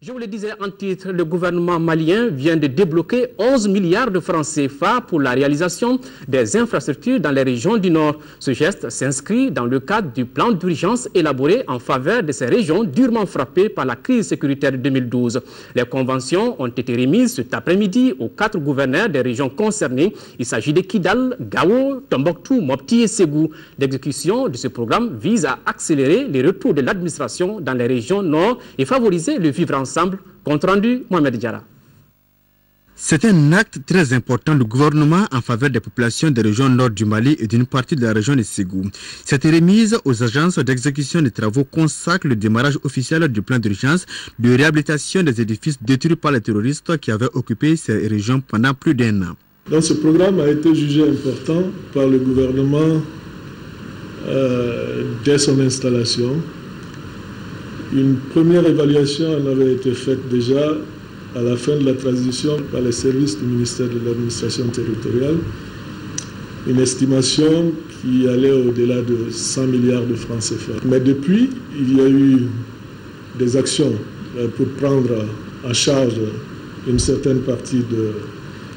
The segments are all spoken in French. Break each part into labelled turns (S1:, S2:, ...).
S1: Je vous le disais en titre, le gouvernement malien vient de débloquer 11 milliards de francs CFA pour la réalisation des infrastructures dans les régions du Nord. Ce geste s'inscrit dans le cadre du plan d'urgence élaboré en faveur de ces régions durement frappées par la crise sécuritaire de 2012. Les conventions ont été remises cet après-midi aux 4 gouverneurs des régions concernées. Il s'agit de Kidal, Gao, Tombouctou, Mopti et Ségou. L'exécution de ce programme vise à accélérer les retours de l'administration dans les régions Nord et favoriser le vivre ensemble. Compte rendu, Mohamed Diara.
S2: C'est un acte très important du gouvernement en faveur des populations des régions nord du Mali et d'une partie de la région de Ségou. Cette remise aux agences d'exécution des travaux consacre le démarrage officiel du plan d'urgence de réhabilitation des édifices détruits par les terroristes qui avaient occupé ces régions pendant plus d'1 an.
S3: Donc ce programme a été jugé important par le gouvernement dès son installation. Une première évaluation en avait été faite déjà à la fin de la transition par les services du ministère de l'administration territoriale. Une estimation qui allait au-delà de 100 milliards de francs CFA. Mais depuis, il y a eu des actions pour prendre en charge une certaine partie de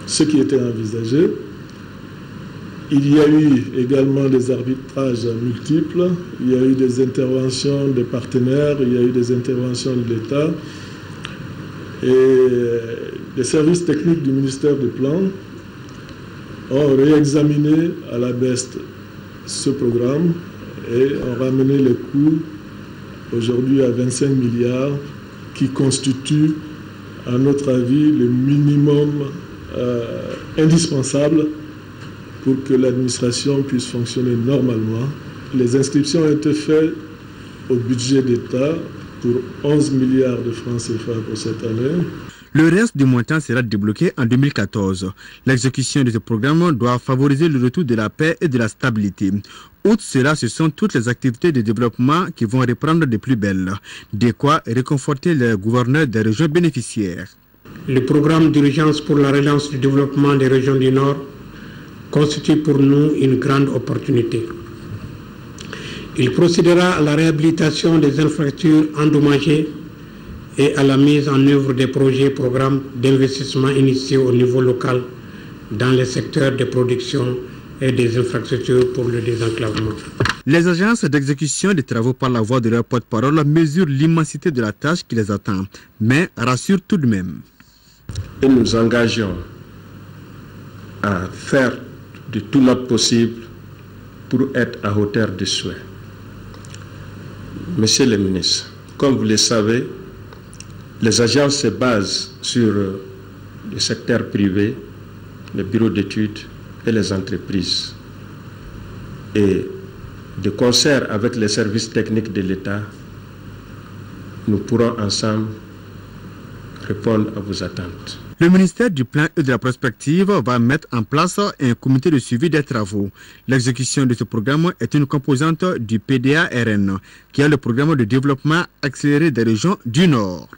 S3: ce qui était envisagé. Il y a eu également des arbitrages multiples, il y a eu des interventions des partenaires, il y a eu des interventions de l'État. Et les services techniques du ministère du Plan ont réexaminé à la baisse ce programme et ont ramené le coût aujourd'hui à 25 milliards qui constitue, à notre avis, le minimum indispensable pour que l'administration puisse fonctionner normalement. Les inscriptions ont été faites au budget d'État pour 11 milliards de francs CFA pour cette année.
S2: Le reste du montant sera débloqué en 2014. L'exécution de ce programme doit favoriser le retour de la paix et de la stabilité. Outre cela, ce sont toutes les activités de développement qui vont reprendre de plus belle. De quoi réconforter les gouverneurs des régions bénéficiaires.
S4: Le programme d'urgence pour la relance du développement des régions du Nord constitue pour nous une grande opportunité. Il procédera à la réhabilitation des infrastructures endommagées et à la mise en œuvre des projets et programmes d'investissement initiés au niveau local dans les secteurs de production et des infrastructures pour le désenclavement.
S2: Les agences d'exécution des travaux par la voix de leur porte-parole mesurent l'immensité de la tâche qui les attend, mais rassurent tout de même.
S5: Et nous engageons à faire de tout notre possible pour être à hauteur des souhaits. Monsieur le ministre, comme vous le savez, les agences se basent sur le secteur privé, les bureaux d'études et les entreprises. Et de concert avec les services techniques de l'État, nous pourrons ensemble répondre à vos attentes.
S2: Le ministère du Plan et de la Prospective va mettre en place un comité de suivi des travaux. L'exécution de ce programme est une composante du PDA-RN, qui est le programme de développement accéléré des régions du Nord.